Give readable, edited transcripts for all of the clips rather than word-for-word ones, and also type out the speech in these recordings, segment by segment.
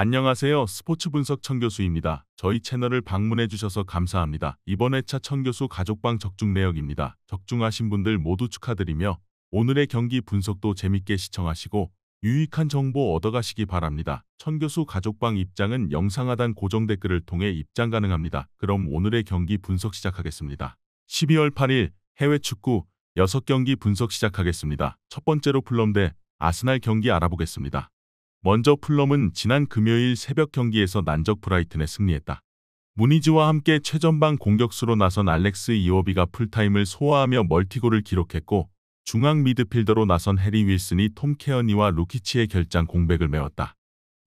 안녕하세요. 스포츠 분석 천교수입니다. 저희 채널을 방문해 주셔서 감사합니다. 이번 회차 천교수 가족방 적중 내역입니다. 적중하신 분들 모두 축하드리며 오늘의 경기 분석도 재밌게 시청하시고 유익한 정보 얻어가시기 바랍니다. 천교수 가족방 입장은 영상 하단 고정 댓글을 통해 입장 가능합니다. 그럼 오늘의 경기 분석 시작하겠습니다. 12월 8일 해외 축구 6경기 분석 시작하겠습니다. 첫 번째로 풀럼 대 아스날 경기 알아보겠습니다. 먼저 풀럼은 지난 금요일 새벽 경기에서 난적 브라이튼에 승리했다. 무니즈와 함께 최전방 공격수로 나선 알렉스 이워비가 풀타임을 소화하며 멀티골을 기록했고 중앙 미드필더로 나선 해리 윌슨이 톰 케어니와 루키치의 결장 공백을 메웠다.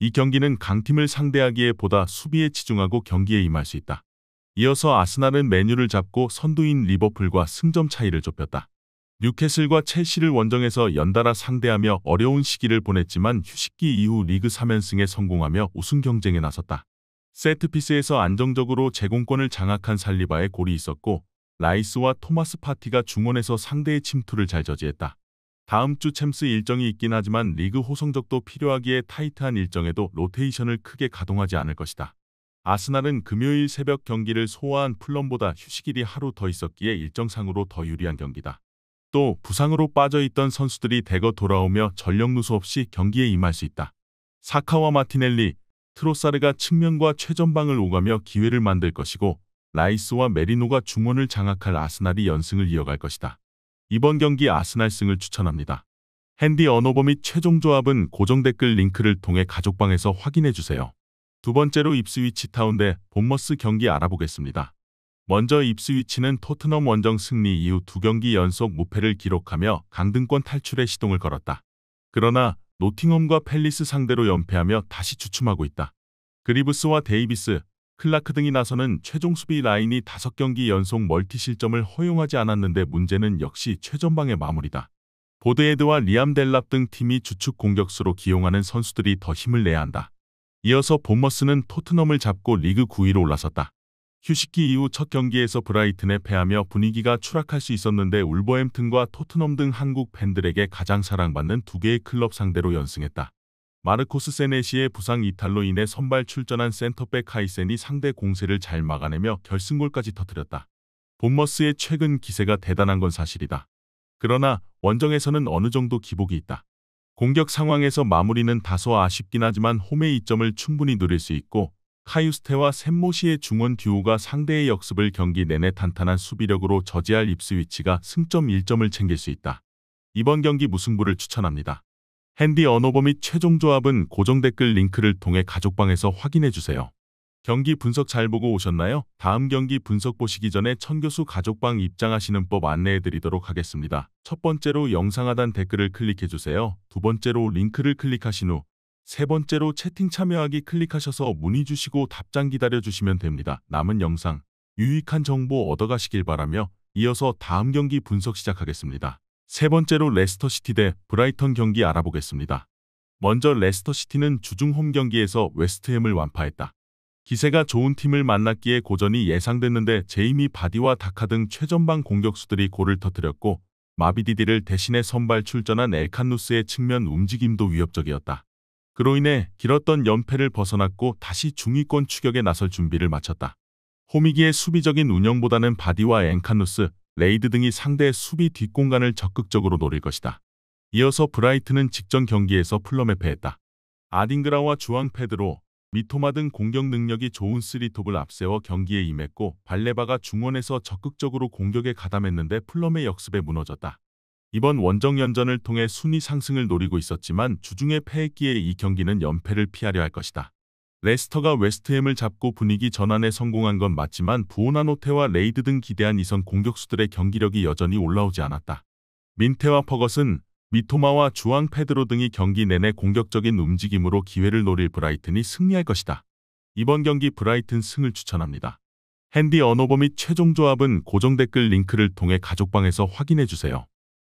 이 경기는 강팀을 상대하기에 보다 수비에 치중하고 경기에 임할 수 있다. 이어서 아스날은 맨유를 잡고 선두인 리버풀과 승점 차이를 좁혔다. 뉴캐슬과 첼시를 원정에서 연달아 상대하며 어려운 시기를 보냈지만 휴식기 이후 리그 3연승에 성공하며 우승 경쟁에 나섰다. 세트피스에서 안정적으로 제공권을 장악한 살리바의 골이 있었고 라이스와 토마스 파티가 중원에서 상대의 침투를 잘 저지했다. 다음 주 챔스 일정이 있긴 하지만 리그 호성적도 필요하기에 타이트한 일정에도 로테이션을 크게 가동하지 않을 것이다. 아스날은 금요일 새벽 경기를 소화한 풀럼보다 휴식일이 하루 더 있었기에 일정상으로 더 유리한 경기다. 또 부상으로 빠져있던 선수들이 대거 돌아오며 전력 누수 없이 경기에 임할 수 있다. 사카와 마티넬리, 트로사르가 측면과 최전방을 오가며 기회를 만들 것이고 라이스와 메리노가 중원을 장악할 아스날이 연승을 이어갈 것이다. 이번 경기 아스날 승을 추천합니다. 핸디 언어버 및 최종 조합은 고정 댓글 링크를 통해 가족방에서 확인해주세요. 두 번째로 입스위치 타운 대 본머스 경기 알아보겠습니다. 먼저 입스위치는 토트넘 원정 승리 이후 2경기 연속 무패를 기록하며 강등권 탈출에 시동을 걸었다. 그러나 노팅엄과 팰리스 상대로 연패하며 다시 주춤하고 있다. 그리브스와 데이비스, 클라크 등이 나서는 최종 수비 라인이 5경기 연속 멀티 실점을 허용하지 않았는데 문제는 역시 최전방의 마무리다. 보드헤드와 리암 델랍 등 팀이 주축 공격수로 기용하는 선수들이 더 힘을 내야 한다. 이어서 본머스는 토트넘을 잡고 리그 9위로 올라섰다. 휴식기 이후 첫 경기에서 브라이튼에 패하며 분위기가 추락할 수 있었는데 울버햄튼과 토트넘 등 한국 팬들에게 가장 사랑받는 2개의 클럽 상대로 연승했다. 마르코스 세네시의 부상 이탈로 인해 선발 출전한 센터백 카이센이 상대 공세를 잘 막아내며 결승골까지 터뜨렸다. 본머스의 최근 기세가 대단한 건 사실이다. 그러나 원정에서는 어느 정도 기복이 있다. 공격 상황에서 마무리는 다소 아쉽긴 하지만 홈의 이점을 충분히 누릴 수 있고 카유스테와 샘모시의 중원 듀오가 상대의 역습을 경기 내내 탄탄한 수비력으로 저지할 입스위치가 승점 1점을 챙길 수 있다. 이번 경기 무승부를 추천합니다. 핸디 언어버 및 최종 조합은 고정 댓글 링크를 통해 가족방에서 확인해주세요. 경기 분석 잘 보고 오셨나요? 다음 경기 분석 보시기 전에 천교수 가족방 입장하시는 법 안내해드리도록 하겠습니다. 첫 번째로 영상 하단 댓글을 클릭해주세요. 두 번째로 링크를 클릭하신 후 세 번째로 채팅 참여하기 클릭하셔서 문의 주시고 답장 기다려주시면 됩니다. 남은 영상, 유익한 정보 얻어가시길 바라며 이어서 다음 경기 분석 시작하겠습니다. 세 번째로 레스터시티 대 브라이턴 경기 알아보겠습니다. 먼저 레스터시티는 주중 홈 경기에서 웨스트햄을 완파했다. 기세가 좋은 팀을 만났기에 고전이 예상됐는데 제이미 바디와 다카 등 최전방 공격수들이 골을 터뜨렸고 마비디디를 대신해 선발 출전한 엘칸누스의 측면 움직임도 위협적이었다. 그로 인해 길었던 연패를 벗어났고 다시 중위권 추격에 나설 준비를 마쳤다. 홈이기에 수비적인 운영보다는 바디와 엔카누스, 레이드 등이 상대의 수비 뒷공간을 적극적으로 노릴 것이다. 이어서 브라이튼은 직전 경기에서 풀럼에 패했다. 아딩그라와 주앙 페드로, 미토마 등 공격 능력이 좋은 3톱을 앞세워 경기에 임했고 발레바가 중원에서 적극적으로 공격에 가담했는데 풀럼의 역습에 무너졌다. 이번 원정 연전을 통해 순위 상승을 노리고 있었지만 주중에 패했기에 이 경기는 연패를 피하려 할 것이다. 레스터가 웨스트햄을 잡고 분위기 전환에 성공한 건 맞지만 부오나노테와 레이드 등 기대한 이선 공격수들의 경기력이 여전히 올라오지 않았다. 민테와 퍼것은, 미토마와 주앙 페드로 등이 경기 내내 공격적인 움직임으로 기회를 노릴 브라이튼이 승리할 것이다. 이번 경기 브라이튼 승을 추천합니다. 핸디 언어버 및 최종 조합은 고정 댓글 링크를 통해 가족방에서 확인해주세요.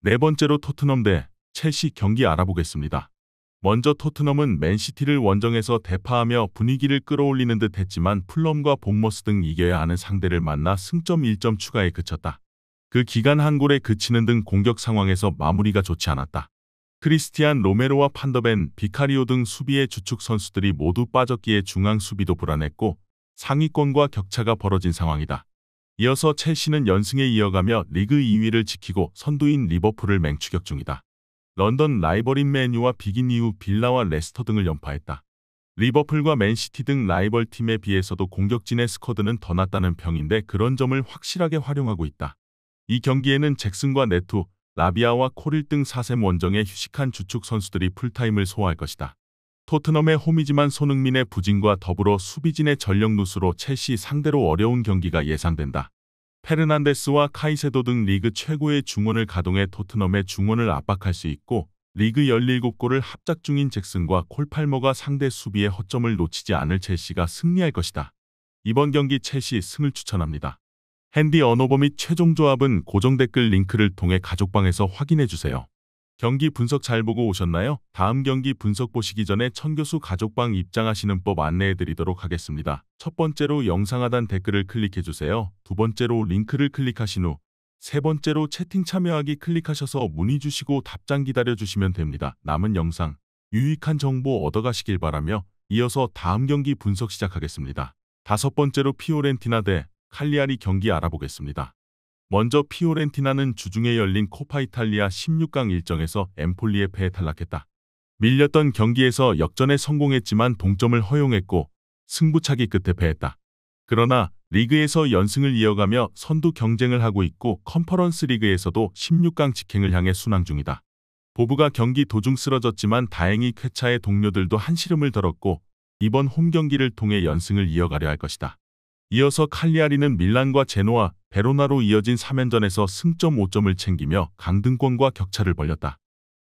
네 번째로 토트넘 대 첼시 경기 알아보겠습니다. 먼저 토트넘은 맨시티를 원정에서 대파하며 분위기를 끌어올리는 듯 했지만 풀럼과 본머스 등 이겨야 하는 상대를 만나 승점 1점 추가에 그쳤다. 그 기간 한 골에 그치는 등 공격 상황에서 마무리가 좋지 않았다. 크리스티안 로메로와 판더벤, 비카리오 등 수비의 주축 선수들이 모두 빠졌기에 중앙 수비도 불안했고 상위권과 격차가 벌어진 상황이다. 이어서 첼시는 연승에 이어가며 리그 2위를 지키고 선두인 리버풀을 맹추격 중이다. 런던 라이벌인 맨유와 비긴 이후 빌라와 레스터 등을 연파했다. 리버풀과 맨시티 등 라이벌 팀에 비해서도 공격진의 스쿼드는 더 낫다는 평인데 그런 점을 확실하게 활용하고 있다. 이 경기에는 잭슨과 네투, 라비아와 코릴 등 4셈 원정의 휴식한 주축 선수들이 풀타임을 소화할 것이다. 토트넘의 홈이지만 손흥민의 부진과 더불어 수비진의 전력 누수로 첼시 상대로 어려운 경기가 예상된다. 페르난데스와 카이세도 등 리그 최고의 중원을 가동해 토트넘의 중원을 압박할 수 있고 리그 17골을 합작 중인 잭슨과 콜팔머가 상대 수비의 허점을 놓치지 않을 첼시가 승리할 것이다. 이번 경기 첼시 승을 추천합니다. 핸디 언어버 및 최종 조합은 고정 댓글 링크를 통해 가족방에서 확인해주세요. 경기 분석 잘 보고 오셨나요? 다음 경기 분석 보시기 전에 천교수 가족방 입장하시는 법 안내해드리도록 하겠습니다. 첫 번째로 영상 하단 댓글을 클릭해주세요. 두 번째로 링크를 클릭하신 후 세 번째로 채팅 참여하기 클릭하셔서 문의 주시고 답장 기다려주시면 됩니다. 남은 영상 유익한 정보 얻어가시길 바라며 이어서 다음 경기 분석 시작하겠습니다. 다섯 번째로 피오렌티나 대 칼리아리 경기 알아보겠습니다. 먼저 피오렌티나는 주중에 열린 코파 이탈리아 16강 일정에서 엠폴리에 패해 탈락했다. 밀렸던 경기에서 역전에 성공했지만 동점을 허용했고 승부차기 끝에 패했다. 그러나 리그에서 연승을 이어가며 선두 경쟁을 하고 있고 컨퍼런스 리그에서도 16강 직행을 향해 순항 중이다. 보부가 경기 도중 쓰러졌지만 다행히 쾌차의 동료들도 한시름을 덜었고 이번 홈 경기를 통해 연승을 이어가려 할 것이다. 이어서 칼리아리는 밀란과 제노아, 베로나로 이어진 3연전에서 승점 5점을 챙기며 강등권과 격차를 벌렸다.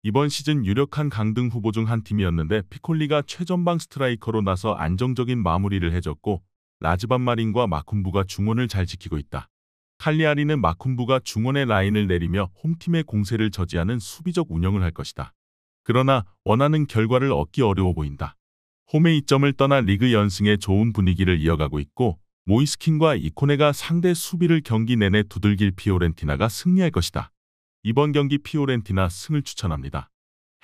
이번 시즌 유력한 강등 후보 중 한 팀이었는데 피콜리가 최전방 스트라이커로 나서 안정적인 마무리를 해줬고 라즈반 마린과 마쿤부가 중원을 잘 지키고 있다. 칼리아리는 마쿤부가 중원의 라인을 내리며 홈팀의 공세를 저지하는 수비적 운영을 할 것이다. 그러나 원하는 결과를 얻기 어려워 보인다. 홈의 이점을 떠나 리그 연승에 좋은 분위기를 이어가고 있고 모이스킨과 이코네가 상대 수비를 경기 내내 두들길 피오렌티나가 승리할 것이다. 이번 경기 피오렌티나 승을 추천합니다.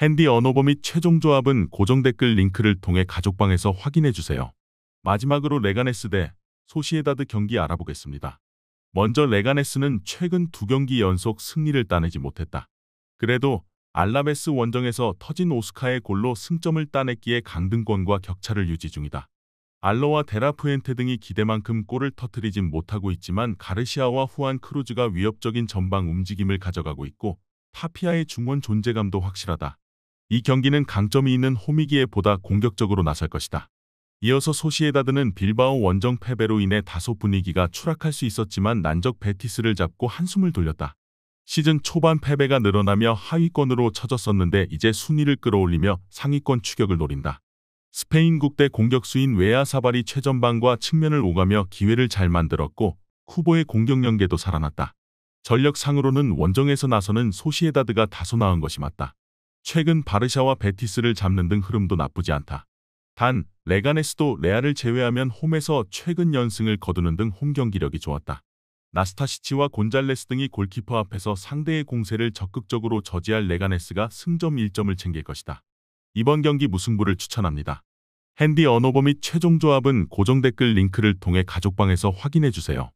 핸디 언어버 및 최종 조합은 고정 댓글 링크를 통해 가족방에서 확인해주세요. 마지막으로 레가네스 대 소시에다드 경기 알아보겠습니다. 먼저 레가네스는 최근 2경기 연속 승리를 따내지 못했다. 그래도 알라베스 원정에서 터진 오스카의 골로 승점을 따냈기에 강등권과 격차를 유지 중이다. 알로와 데라푸엔테 등이 기대만큼 골을 터뜨리진 못하고 있지만 가르시아와 후안 크루즈가 위협적인 전방 움직임을 가져가고 있고 타피아의 중원 존재감도 확실하다. 이 경기는 강점이 있는 홈이기에 보다 공격적으로 나설 것이다. 이어서 소시에다드는 빌바오 원정 패배로 인해 다소 분위기가 추락할 수 있었지만 난적 베티스를 잡고 한숨을 돌렸다. 시즌 초반 패배가 늘어나며 하위권으로 처졌었는데 이제 순위를 끌어올리며 상위권 추격을 노린다. 스페인 국대 공격수인 웨아사발이 최전방과 측면을 오가며 기회를 잘 만들었고 쿠보의 공격 연계도 살아났다. 전력상으로는 원정에서 나서는 소시에다드가 다소 나은 것이 맞다. 최근 바르샤와 베티스를 잡는 등 흐름도 나쁘지 않다. 단 레가네스도 레알을 제외하면 홈에서 최근 연승을 거두는 등 홈 경기력이 좋았다. 나스타시치와 곤잘레스 등이 골키퍼 앞에서 상대의 공세를 적극적으로 저지할 레가네스가 승점 1점을 챙길 것이다. 이번 경기 무승부를 추천합니다. 핸디 언어버 및 최종 조합은 고정 댓글 링크를 통해 가족방에서 확인해주세요.